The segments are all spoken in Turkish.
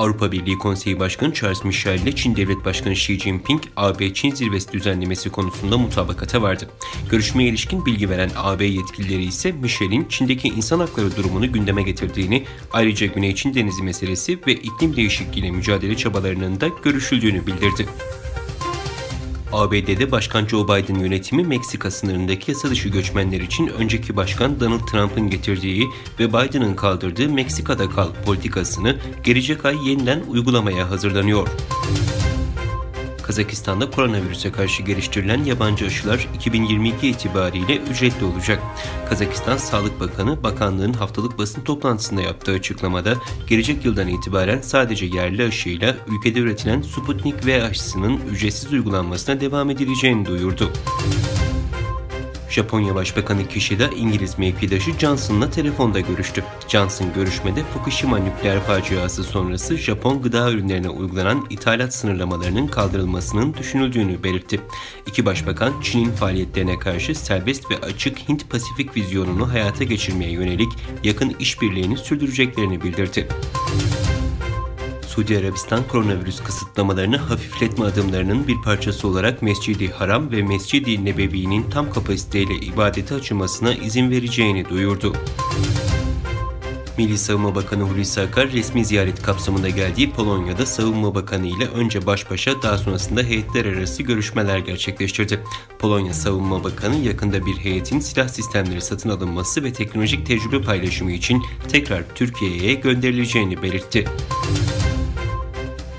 Avrupa Birliği Konseyi Başkanı Charles Michel ile Çin Devlet Başkanı Xi Jinping, AB-Çin zirvesi düzenlemesi konusunda mutabakata vardı. Görüşmeye ilişkin bilgi veren AB yetkilileri ise Michel'in Çin'deki insan hakları durumunu gündeme getirdiğini, ayrıca Güney Çin Denizi meselesi ve iklim değişikliğiyle mücadele çabalarının da görüşüldüğünü bildirdi. ABD'de Başkan Joe Biden yönetimi Meksika sınırındaki yasa dışı göçmenler için önceki başkan Donald Trump'ın getirdiği ve Biden'ın kaldırdığı Meksika'da kal politikasını gelecek ay yeniden uygulamaya hazırlanıyor. Kazakistan'da koronavirüse karşı geliştirilen yabancı aşılar 2022 itibariyle ücretli olacak. Kazakistan Sağlık Bakanı, bakanlığın haftalık basın toplantısında yaptığı açıklamada gelecek yıldan itibaren sadece yerli aşıyla ülkede üretilen Sputnik V aşısının ücretsiz uygulanmasına devam edileceğini duyurdu. Japonya Başbakanı Kishida, İngiliz mevkidaşı Johnson'la telefonda görüştü. Johnson görüşmede Fukushima nükleer faciası sonrası Japon gıda ürünlerine uygulanan ithalat sınırlamalarının kaldırılmasının düşünüldüğünü belirtti. İki başbakan, Çin'in faaliyetlerine karşı serbest ve açık Hint-Pasifik vizyonunu hayata geçirmeye yönelik yakın işbirliğini sürdüreceklerini bildirdi. Suudi Arabistan koronavirüs kısıtlamalarını hafifletme adımlarının bir parçası olarak Mescid-i Haram ve Mescid-i Nebevi'nin tam kapasiteyle ibadete açılmasına izin vereceğini duyurdu. Milli Savunma Bakanı Hulusi Akar resmi ziyaret kapsamında geldiği Polonya'da Savunma Bakanı ile önce baş başa daha sonrasında heyetler arası görüşmeler gerçekleştirdi. Polonya Savunma Bakanı yakında bir heyetin silah sistemleri satın alınması ve teknolojik tecrübe paylaşımı için tekrar Türkiye'ye gönderileceğini belirtti.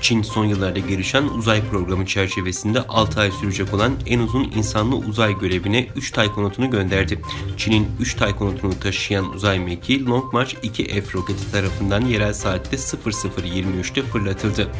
Çin son yıllarda gelişen uzay programı çerçevesinde 6 ay sürecek olan en uzun insanlı uzay görevine 3 taykonotunu gönderdi. Çin'in 3 taykonotunu taşıyan uzay mekiği Long March 2F roketi tarafından yerel saatte 00:23'te fırlatıldı.